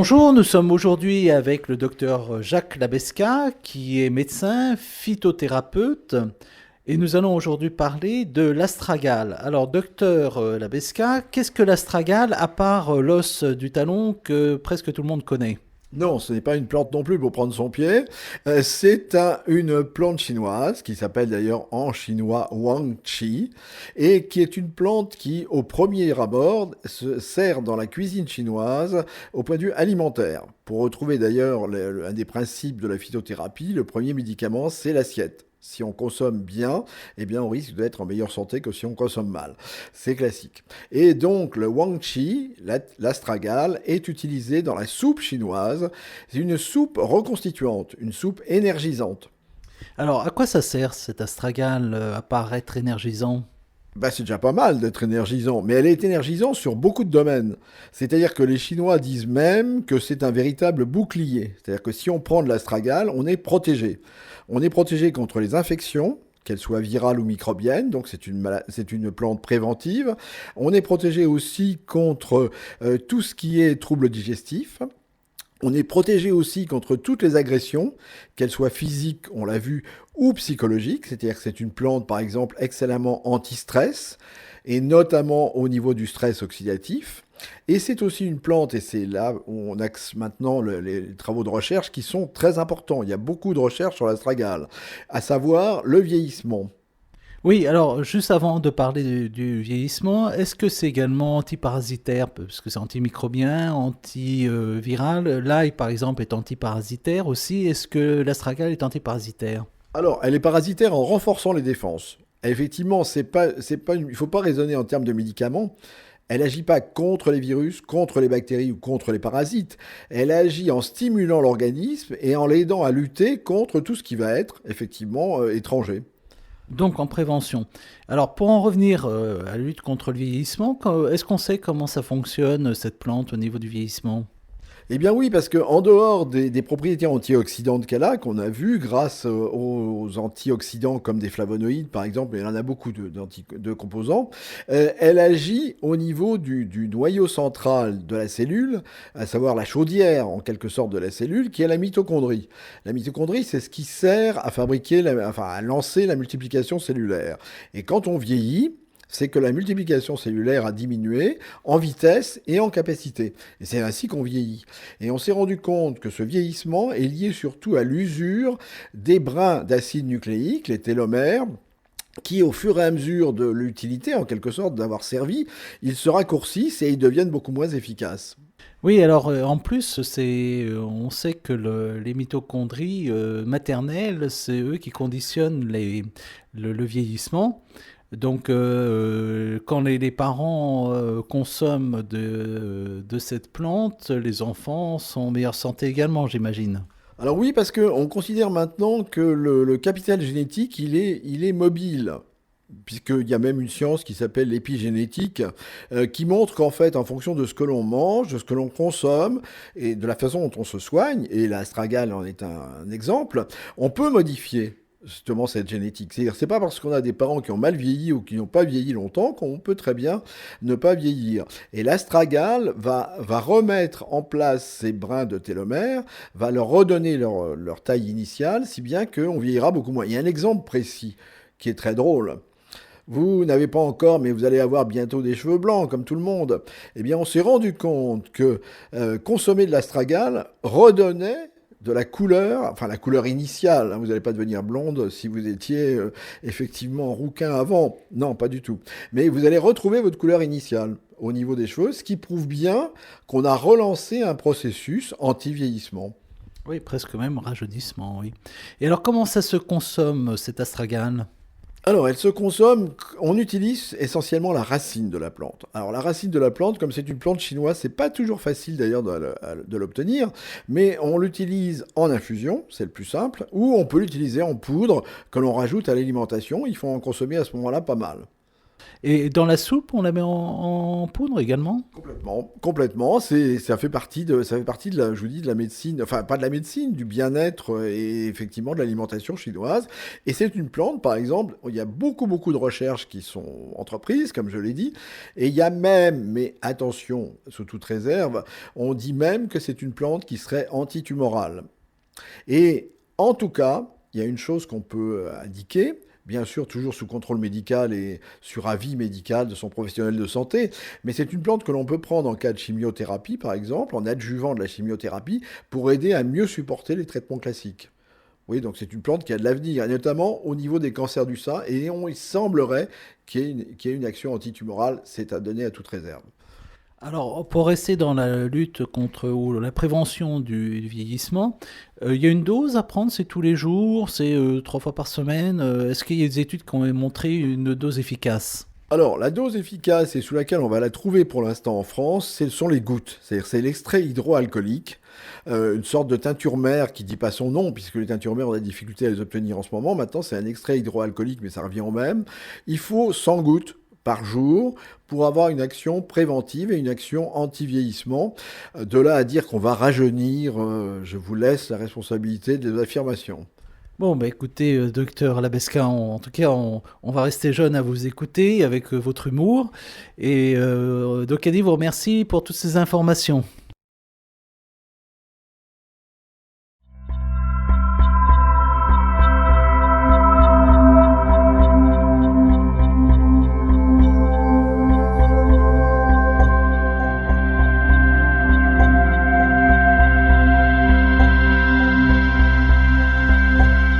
Bonjour, nous sommes aujourd'hui avec le docteur Jacques Labesca, qui est médecin phytothérapeute, et nous allons aujourd'hui parler de l'astragale. Alors, docteur Labesca, qu'est-ce que l'astragale, à part l'os du talon que presque tout le monde connaît? Non, ce n'est pas une plante non plus pour prendre son pied. Une plante chinoise qui s'appelle d'ailleurs en chinois Wang Chi et qui est une plante qui, au premier abord, se sert dans la cuisine chinoise au point de vue alimentaire. Pour retrouver d'ailleurs un des principes de la phytothérapie, le premier médicament, c'est l'assiette. Si on consomme bien, eh bien on risque d'être en meilleure santé que si on consomme mal. C'est classique. Et donc le Wang Chi, l'astragale, est utilisé dans la soupe chinoise. C'est une soupe reconstituante, une soupe énergisante. Alors, à quoi ça sert cet astragale, à part être énergisant? Bah, c'est déjà pas mal d'être énergisant, mais elle est énergisante sur beaucoup de domaines. C'est-à-dire que les Chinois disent même que c'est un véritable bouclier. C'est-à-dire que si on prend de l'astragale, on est protégé. On est protégé contre les infections, qu'elles soient virales ou microbiennes, donc c'est une plante préventive. On est protégé aussi contre tout ce qui est troubles digestifs. On est protégé aussi contre toutes les agressions, qu'elles soient physiques, on l'a vu, ou psychologiques. C'est-à-dire que c'est une plante, par exemple, excellemment anti-stress, et notamment au niveau du stress oxydatif. Et c'est aussi une plante, et c'est là où on axe maintenant les travaux de recherche qui sont très importants. Il y a beaucoup de recherches sur l'astragale, à savoir le vieillissement. Oui, alors juste avant de parler du vieillissement, est-ce que c'est également antiparasitaire? Parce que c'est antimicrobien, antiviral. L'ail, par exemple, est antiparasitaire aussi. Est-ce que l'astragale est antiparasitaire? Alors, elle est parasitaire en renforçant les défenses. Effectivement, il ne faut pas raisonner en termes de médicaments. Elle n'agit pas contre les virus, contre les bactéries ou contre les parasites. Elle agit en stimulant l'organisme et en l'aidant à lutter contre tout ce qui va être effectivement étranger. Donc en prévention. Alors pour en revenir à la lutte contre le vieillissement, est-ce qu'on sait comment ça fonctionne, cette plante, au niveau du vieillissement? Eh bien oui, parce qu'en dehors des propriétés antioxydantes qu'elle a, qu'on a vues grâce aux antioxydants comme des flavonoïdes par exemple, et il y en a beaucoup de composants, elle agit au niveau du noyau central de la cellule, à savoir la chaudière en quelque sorte de la cellule, qui est la mitochondrie. La mitochondrie, c'est ce qui sert à à lancer la multiplication cellulaire. Et quand on vieillit, c'est que la multiplication cellulaire a diminué en vitesse et en capacité. Et c'est ainsi qu'on vieillit. Et on s'est rendu compte que ce vieillissement est lié surtout à l'usure des brins d'acide nucléique, les télomères, qui, au fur et à mesure de l'utilité, en quelque sorte, d'avoir servi, ils se raccourcissent et ils deviennent beaucoup moins efficaces. Oui, alors en plus, on sait que les mitochondries maternelles, c'est eux qui conditionnent le vieillissement. Donc, quand les parents consomment de cette plante, les enfants sont en meilleure santé également, j'imagine. Alors oui, parce qu'on considère maintenant que le capital génétique, il est mobile. Puisqu'il y a même une science qui s'appelle l'épigénétique, qui montre qu'en fait, en fonction de ce que l'on mange, de ce que l'on consomme, et de la façon dont on se soigne, et l'astragale en est un exemple, on peut modifier justement cette génétique. C'est-à-dire, c'est pas parce qu'on a des parents qui ont mal vieilli ou qui n'ont pas vieilli longtemps qu'on peut très bien ne pas vieillir. Et l'astragale va remettre en place ces brins de télomère, va leur redonner leur taille initiale, si bien qu'on vieillira beaucoup moins. Il y a un exemple précis qui est très drôle. Vous n'avez pas encore, mais vous allez avoir bientôt des cheveux blancs, comme tout le monde. Eh bien, on s'est rendu compte que consommer de l'astragale redonnait de la couleur, enfin la couleur initiale. Hein, vous n'allez pas devenir blonde si vous étiez effectivement rouquin avant. Non, pas du tout. Mais vous allez retrouver votre couleur initiale au niveau des cheveux, ce qui prouve bien qu'on a relancé un processus anti-vieillissement. Oui, presque même rajeunissement, oui. Et alors, comment ça se consomme, cet astragale? Alors, elle se consomme, on utilise essentiellement la racine de la plante. Alors, la racine de la plante, comme c'est une plante chinoise, c'est pas toujours facile d'ailleurs de l'obtenir, mais on l'utilise en infusion, c'est le plus simple, ou on peut l'utiliser en poudre que l'on rajoute à l'alimentation. Il faut en consommer à ce moment-là pas mal. Et dans la soupe, on la met en poudre également? Complètement, complètement. Ça fait partie de la, je vous dis, de la médecine, enfin pas de la médecine, du bien-être et effectivement de l'alimentation chinoise. Et c'est une plante, par exemple, il y a beaucoup, beaucoup de recherches qui sont entreprises, comme je l'ai dit. Et il y a même, mais attention, sous toute réserve, on dit même que c'est une plante qui serait antitumorale. Et en tout cas, il y a une chose qu'on peut indiquer, bien sûr toujours sous contrôle médical et sur avis médical de son professionnel de santé, mais c'est une plante que l'on peut prendre en cas de chimiothérapie, par exemple, en adjuvant de la chimiothérapie, pour aider à mieux supporter les traitements classiques. Oui, donc c'est une plante qui a de l'avenir, et notamment au niveau des cancers du sein, et il semblerait qu'il y ait une action antitumorale, c'est à donner à toute réserve. Alors, pour rester dans la lutte contre ou la prévention du vieillissement, il y a une dose à prendre, c'est tous les jours, c'est 3 fois par semaine. Est-ce qu'il y a des études qui ont montré une dose efficace? Alors, la dose efficace et sous laquelle on va la trouver pour l'instant en France, ce sont les gouttes. C'est-à-dire c'est l'extrait hydroalcoolique, une sorte de teinture mère qui dit pas son nom, puisque les teintures mères, on a des difficultés à les obtenir en ce moment. Maintenant, c'est un extrait hydroalcoolique, mais ça revient au même. Il faut 100 gouttes par jour pour avoir une action préventive et une action anti-vieillissement. De là à dire qu'on va rajeunir, je vous laisse la responsabilité des affirmations. Bon, bah écoutez, docteur Labesca, en tout cas, on va rester jeune à vous écouter avec votre humour. Et Docadi vous remercie pour toutes ces informations.